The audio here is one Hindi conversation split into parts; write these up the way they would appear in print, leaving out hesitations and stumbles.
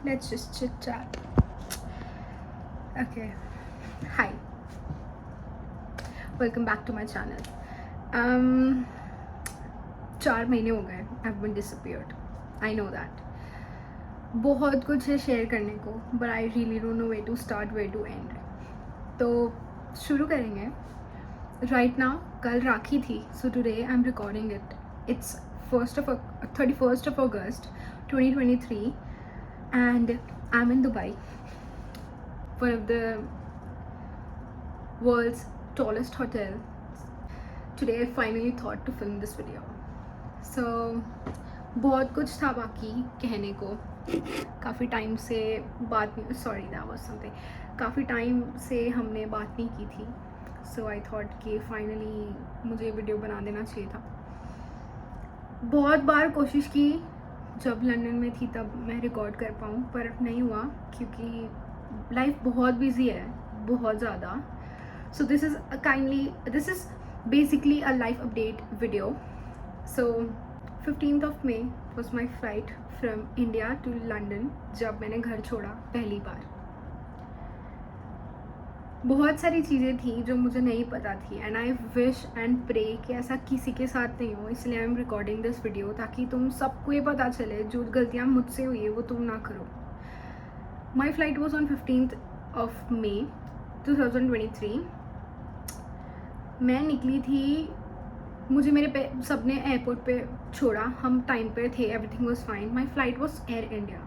Let's just chit chat. Okay. Hi. Welcome back to my channel. 4 महीने हो गए. I've been disappeared. I know that. बहुत कुछ है शेयर करने को, but I really don't know where to start, where to end. तो शुरू करेंगे. Right now, कल राखी थी, so today I'm recording it. It's 31st of August 2023 and I'm in Dubai, one of the world's tallest hotel. Today I finally thought to film this video. So बहुत कुछ था बाकी कहने को. काफ़ी टाइम से बात नहीं, सॉरी that was something, काफ़ी टाइम से हमने बात नहीं की थी. So I thought कि फाइनली मुझे वीडियो बना देना चाहिए था. बहुत बार कोशिश की जब लंदन में थी तब मैं रिकॉर्ड कर पाऊँ, पर नहीं हुआ क्योंकि लाइफ बहुत बिजी है, बहुत ज़्यादा. So this is basically a life update video. So 15th of May was my flight from India to London जब मैंने घर छोड़ा पहली बार. बहुत सारी चीज़ें थी जो मुझे नहीं पता थी and I wish and pray कि ऐसा किसी के साथ नहीं हो. इसलिए I am recording this video ताकि तुम सबको ये पता चले जो गलतियाँ मुझसे हुई है वो तुम ना करो. My flight was on 15th of May 2023. मैं निकली थी, मुझे मेरे सबने एयरपोर्ट पे छोड़ा, हम टाइम पे थे, everything was fine. My flight was air India.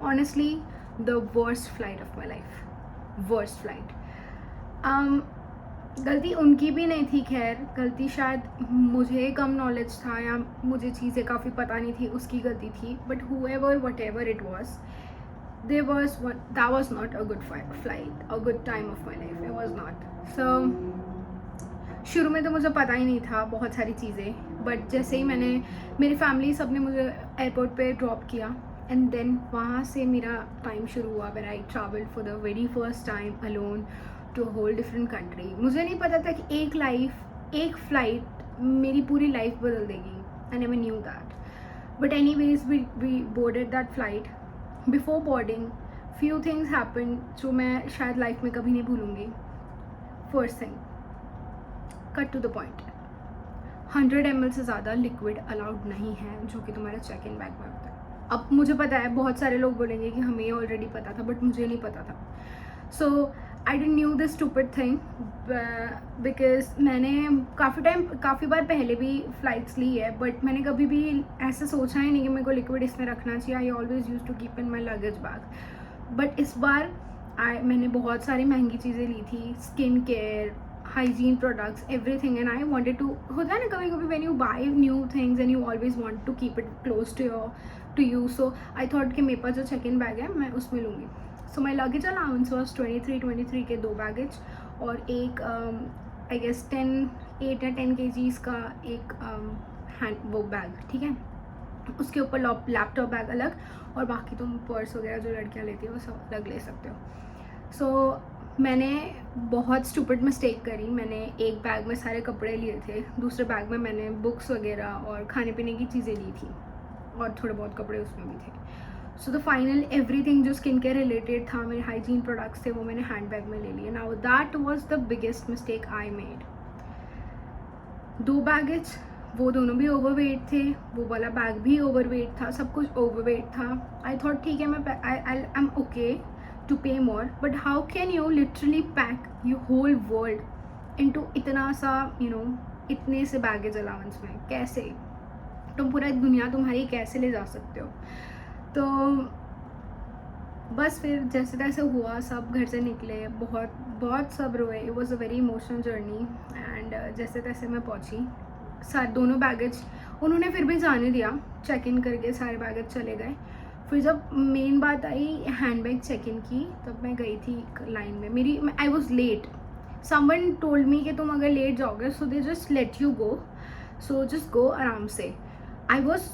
Honestly the worst flight of my life. Worst flight. गलती उनकी भी नहीं थी, खैर गलती शायद मुझे कम नॉलेज था या मुझे चीज़ें काफ़ी पता नहीं थी, उसकी गलती थी. But whoever whatever it was, that was not a good flight, a good time of my life. It was not. So शुरू में तो मुझे पता ही नहीं था बहुत सारी चीज़ें, बट जैसे ही मेरी फैमिली सब ने मुझे एयरपोर्ट पे ड्रॉप किया एंड देन वहाँ से मेरा टाइम शुरू हुआ where I travelled for the very first time alone to whole different country. मुझे नहीं पता था कि एक फ़्लाइट मेरी पूरी लाइफ बदल देगी. I never knew that. But anyways we boarded that flight. Before boarding few things happen जो मैं शायद लाइफ में कभी नहीं भूलूँगी. First thing, cut to the point, 100 ml से ज़्यादा लिक्विड अलाउड नहीं है जो कि तुम्हारे चेक इन बैग में होता है. अब मुझे पता है बहुत सारे लोग बोलेंगे कि हमें ऑलरेडी पता था, बट मुझे नहीं पता था. So I didn't knew this stupid thing because मैंने काफ़ी बार पहले भी फ़्लाइट्स ली है, बट मैंने कभी भी ऐसा सोचा ही नहीं कि मेरे को लिक्विड इसमें रखना चाहिए. I always use to keep in my luggage bag. But इस बार मैंने बहुत सारी महंगी चीज़ें ली थी, skin care, hygiene products, everything, and I wanted to, होता है ना कभी कभी when you buy new things and you always want to keep it close to you, so I thought कि मेरे पास जो check in bag है मैं उसमें लूँगी. So my luggage allowance was 23 के 2 बैगेज और एक I guess 8 या 10 kgs का एक वो बैग, ठीक है. उसके ऊपर लैपटॉप बैग अलग और बाकी तुम पर्स वगैरह जो लड़कियाँ लेती हो वो सब अलग ले सकते हो. सो मैंने बहुत स्टूपिड मिस्टेक करी. मैंने एक बैग में सारे कपड़े लिए थे, दूसरे बैग में मैंने बुक्स वगैरह और खाने पीने की चीज़ें ली थी और थोड़े बहुत कपड़े उसमें भी थे. सो द फाइनल एवरीथिंग जो स्किन केयर रिलेटेड था, मेरे हाइजीन प्रोडक्ट्स थे, वो मैंने हैंड बैग में ले लिए. Now that was the biggest mistake I made. 2 baggage, वो दोनों भी ओवरवेट थे, वो वाला बैग भी ओवरवेट था, सब कुछ ओवरवेट था. आई थॉट ठीक है, मैं I am okay to pay more, but how can you literally pack your whole world into इतना सा इतने से बैगेज अलाउंस में? कैसे तुम पूरा दुनिया तुम्हारी कैसे ले जा सकते हो? तो बस फिर जैसे तैसे हुआ, सब घर से निकले, बहुत सब रोए. It was a very emotional journey and जैसे तैसे मैं पहुंची. दोनों बैगेज उन्होंने फिर भी जाने दिया, चेक इन करके सारे बैगेज चले गए. फिर जब मेन बात आई हैंड बैग चेक इन की, तब मैं गई थी लाइन में. I was late. Someone told me कि तुम अगर लेट जाओगे so they just let you go, so just go आराम से. I was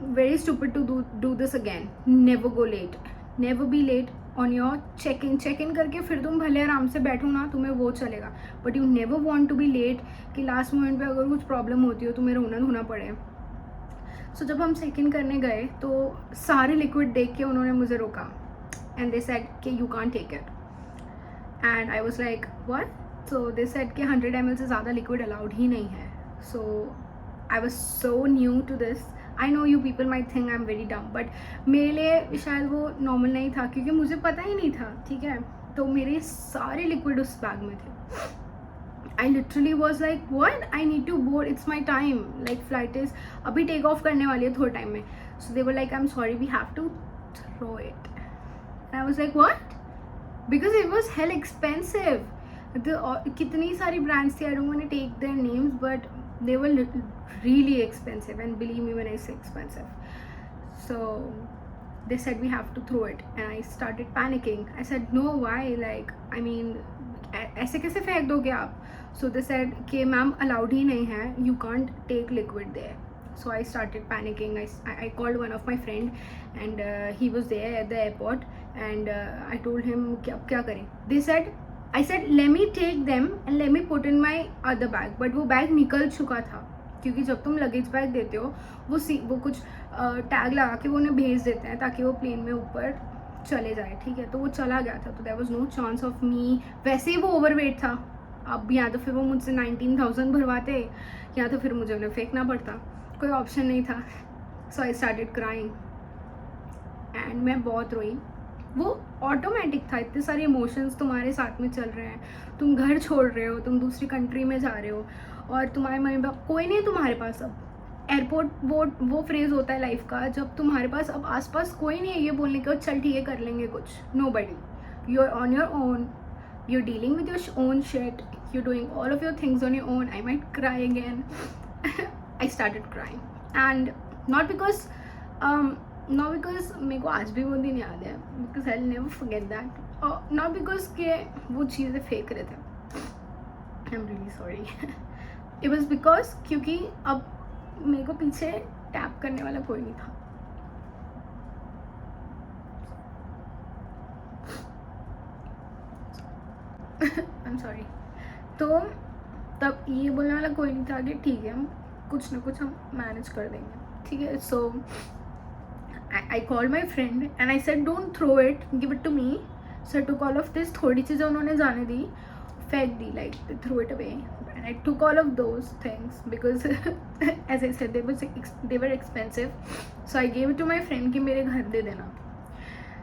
very stupid to do this again. Never go late, never be late on your check in करके फिर तुम भले आराम से बैठो ना, तुम्हें वो चलेगा, but you never want to be late कि लास्ट मोमेंट पे अगर कुछ प्रॉब्लम होती हो तुम्हें रोना धोना पड़े. सो जब हम चेक इन करने गए तो सारे लिक्विड देख के उन्होंने मुझे रोका एंड दे सेड कि you can't take it and I was like what. So they said कि 100 ml से ज़्यादा लिक्विड अलाउड ही नहीं है. So I was so new to this. I know you people might think I am very dumb, but मेरे लिए शायद वो नॉर्मल नहीं था क्योंकि मुझे पता ही नहीं था. ठीक है, तो मेरे सारे लिक्विड उस बैग में थे. I literally was like what, I need to board, it's my time, like flight is अभी टेक ऑफ करने वाली है थोड़े टाइम में. So they were like I'm sorry we have to throw it and I was like what, because it was hell expensive. कितनी सारी brands थी, I don't want to take their names but they were really expensive and believe me when I say expensive. So they said we have to throw it and I started panicking. I said no, why, like I mean ऐसे कैसे फेंक दोगे आप. सो दे सेड कि मैम अलाउड ही नहीं है, you can't take liquid there. So I started panicking. I called one of my friend and he was there at the airport and I told him कि अब क्या करें. They said, I said let me take them and let me put in my other bag. But वो बैग निकल चुका था क्योंकि जब तुम लगेज बैग देते हो वो कुछ टैग लगा के वो उन्हें भेज देते हैं ताकि वो प्लेन में ऊपर चले जाए. ठीक है, तो वो चला गया था. तो there was no chance of me. वैसे ही वो ओवरवेट था. अब या तो फिर वो मुझसे 19,000 भरवाते या तो फिर मुझे उन्हें फेंकना पड़ता. कोई ऑप्शन नहीं था. So I started crying and मैं बहुत रोई. वो ऑटोमेटिक था. इतने सारे इमोशंस तुम्हारे साथ में चल रहे हैं. तुम घर छोड़ रहे हो, तुम दूसरी कंट्री में जा रहे हो और तुम्हारे मम्मी पापा कोई नहीं है तुम्हारे पास. अब एयरपोर्ट वो फ्रेज होता है लाइफ का जब तुम्हारे पास अब आसपास कोई नहीं है ये बोलने के चल ठीक है कर लेंगे कुछ. Nobody. You are on your own, you're dealing with your own shit, you're doing all of your things on your own. I might cry again. I started crying and not because मेरे को आज भी वो दिन याद है, because I'll never forget that. Not because के वो चीज़ें फेंक रहे थे. I'm really sorry. It was because क्योंकि अब मेरे को पीछे टैप करने वाला कोई नहीं था. I'm sorry. तो तब ये बोलने वाला कोई नहीं था कि ठीक है हम कुछ ना कुछ हम मैनेज कर देंगे. ठीक है. So I called my friend and I said don't throw it, give it to me. So I took all of this. थोड़ी चीज़ें उन्होंने जाने दी, फेंक दी, like throw it away. And I took all of those things because as I said they were expensive. So I gave it to my friend कि मेरे घर दे देना.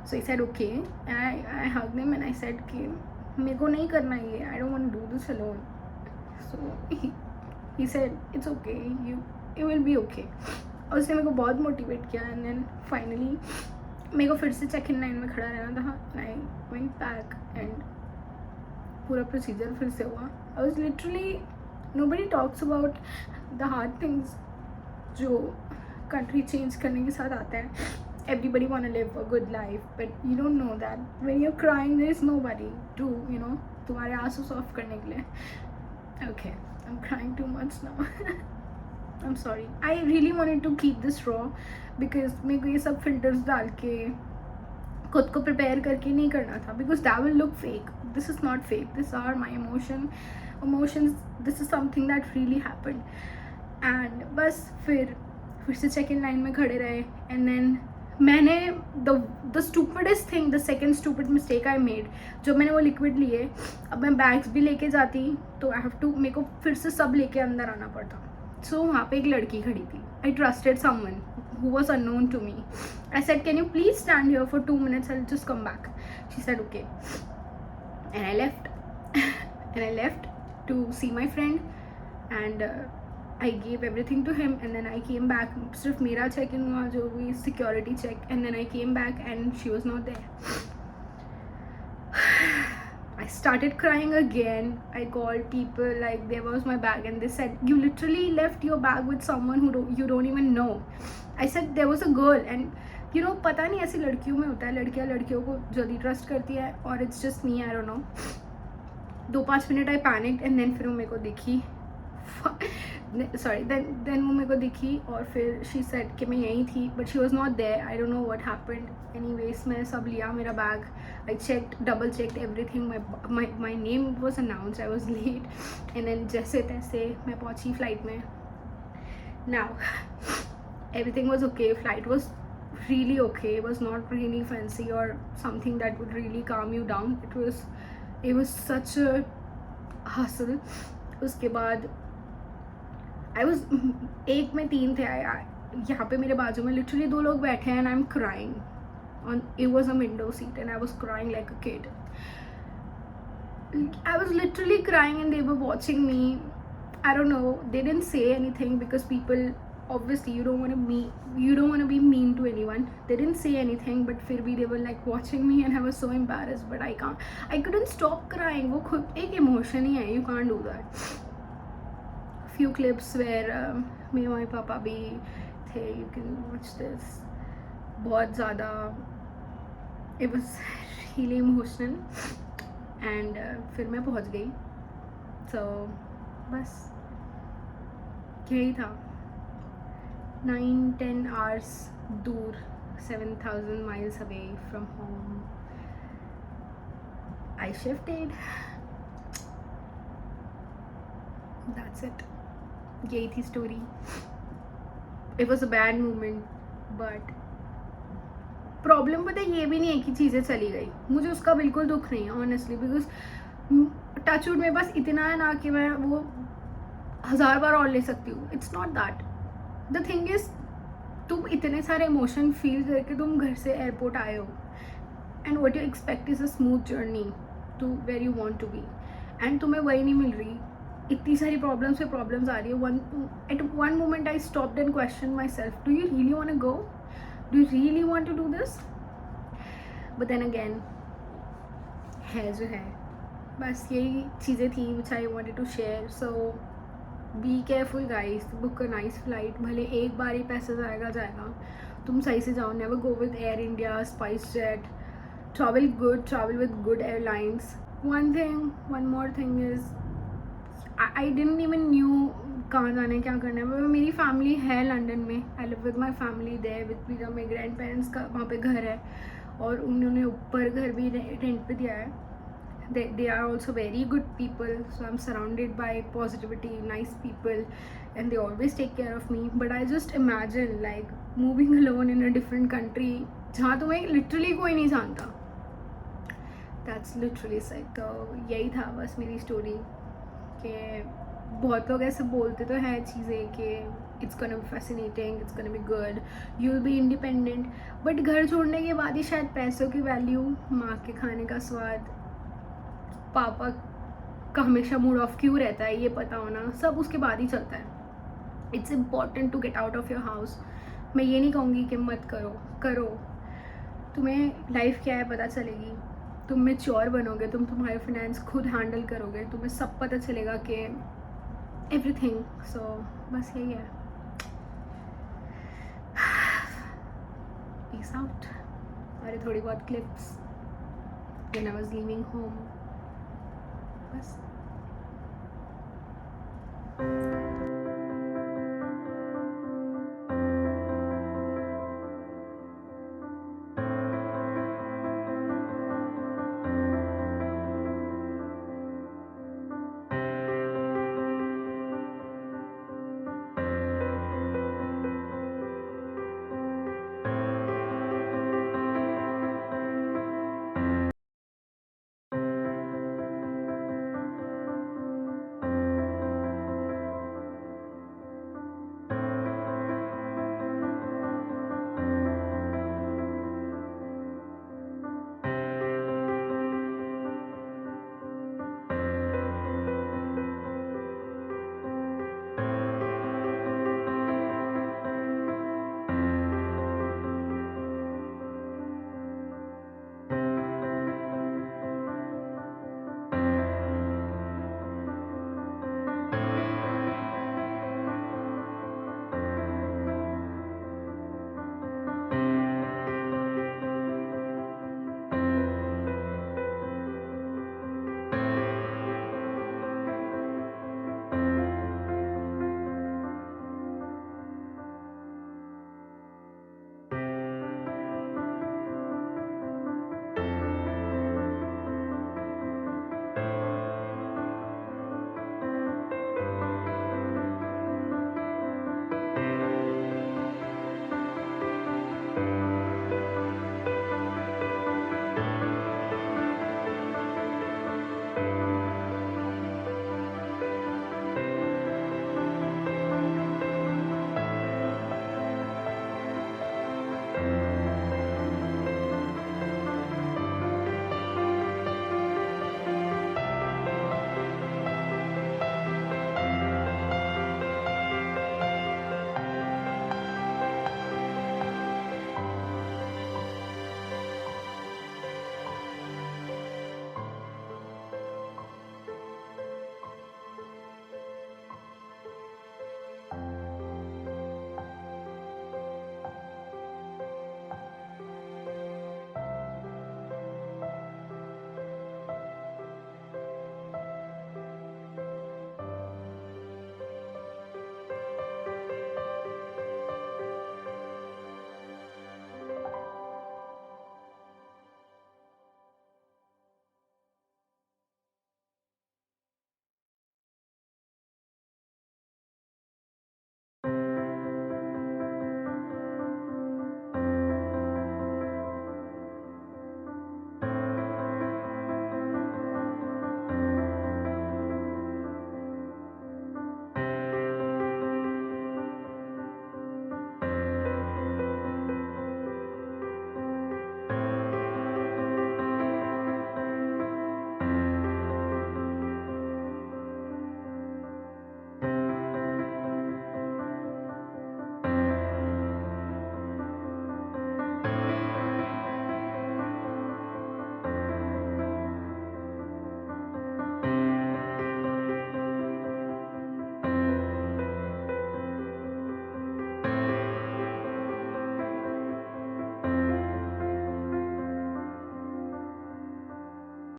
So he said okay and I hug them and I said कि मेरे को नहीं करना ये, I don't want to do this alone. So he said it's okay, you will be okay. और उसने मेरे को बहुत मोटिवेट किया. एंड देन फाइनली मेरे को फिर से चेक इन लाइन में खड़ा रहना था. आई वेंट बैक एंड पूरा प्रोसीजर फिर से हुआ. I was literally, nobody talks about the hard things जो कंट्री चेंज करने के साथ आता है. Everybody want to live a good life, but you don't know that when you're crying there is nobody to, you know, तुम्हारे आंसू सॉफ्ट करने के लिए. Okay, I'm crying too much now. I'm sorry. I really wanted to keep this raw because मेरे को ये सब filters डाल के खुद को prepare करके नहीं करना था because that will look fake. This is not fake. These are my emotions. This is something that really happened. And बस फिर से check in line में खड़े रहे and then मैंने the stupidest thing, the second stupid mistake I made, जब मैंने वो लिक्विड लिए. अब मैं बैग्स भी लेके जाती तो आई हैव टू, मेरे को फिर से सब लेके अंदर आना पड़ता. सो वहाँ पे एक लड़की खड़ी थी. आई trusted someone who was unknown to me. I said, can you please stand here for 2 minutes, I'll just come back. She said okay. And I left to see my friend and I gave everything to him and then I came back. सिर्फ मेरा check in हुआ, जो भी security check, and then I came back and she was not there. I started crying again. I called people like there was my bag and they said you literally left your bag with someone who you don't even know. I said there was a girl and you know पता नहीं ऐसी लड़कियों में होता है, लड़कियाँ लड़कियों को जल्दी ट्रस्ट करती है और it's just me, I don't know. 2-5 minute I panicked and then फिर वो मेरे को दिखी. then वो मेरे को दिखी और फिर she said कि मैं यहीं थी but she was not there. I don't know what happened. Anyways मैं सब लिया मेरा bag. I double checked everything. My name was announced. I was late and then जैसे तैसे मैं पहुंची फ्लाइट में. Now everything was okay. Flight was really okay. It was not really fancy or something that would really calm you down. It was such a hustle. उसके बाद I was एक में 3 थे. यहाँ पे मेरे बाजू में लिटरली 2 लोग बैठे हैं and I'm crying. It was a window seat and I was crying like a kid. I was literally crying and they were watching me. I don't know, they didn't say anything because people, obviously you don't want to be mean to anyone. They didn't say anything, but फिर भी they were like watching me and I was so embarrassed, but I couldn't stop crying. वो खुद एक emotion ही है, you can't do that. Few clips where मेरे मम्मी पापा भी थे, you can watch this. बहुत ज़्यादा, it was really emotional. And फिर मैं पहुंच गई. सो बस यही था. 9-10 hours दूर, 7,000 miles away from home. I shifted. That's it. यही थी story. It was a bad moment, but problem पता है ये भी नहीं है कि चीज़ें चली गई. मुझे उसका बिल्कुल दुख नहीं है ऑनेस्टली, बिकॉज टचवुड मेरे पास इतना है ना कि मैं वो 1000 बार और ले सकती हूँ. It's not that. The thing is, तुम इतने सारे इमोशन फील करके तुम घर से एयरपोर्ट आए हो and what you expect is a smooth journey to where you want to be, and तुम्हें वही नहीं मिल रही. इतनी सारी प्रॉब्लम्स पे प्रॉब्लम्स आ रही है. At one moment I stopped and question myself, do you really want to go? Do you really want to do this? But then again, है जो है. बस यही चीज़ें थी which I wanted to share. So be careful guys. Book a nice flight. भले एक बार ही पैसे जाएगा. तुम सही से जाओ. Never go with Air India, SpiceJet. Travel good. Travel with good airlines. One more thing is, I didn't even knew कहाँ जाना है, क्या करना है. मेरी फैमिली है लंदन में. I live with my family there with मेरे ग्रैंड पेरेंट्स का वहाँ पे घर है और उन्होंने ऊपर घर भी रेंट पे दिया है. They are also very good people. So I am surrounded by positivity, nice people, and they always take care of me. But I just imagine like moving alone in a different country जहाँ तुम्हें लिटरली कोई नहीं जानता. That's literally sad. तो यही था बस मेरी स्टोरी. कि बहुत लोग ऐसे बोलते तो हैं चीज़ें कि it's gonna be fascinating, it's gonna be good, you will be independent. But घर छोड़ने के बाद ही शायद पैसों की वैल्यू, माँ के खाने का स्वाद, पापा का हमेशा मूड ऑफ क्यों रहता है ये पता होना, सब उसके बाद ही चलता है. It's important to get out of your house. मैं ये नहीं कहूँगी कि मत करो. तुम्हें लाइफ क्या है पता चलेगी. तुम मैच्योर बनोगे, तुम तुम्हारे फाइनेंस खुद हैंडल करोगे, तुम्हें सब पता चलेगा कि एवरीथिंग. सो बस यही है. Peace out. अरे थोड़ी बहुत clips when I was leaving home. बस.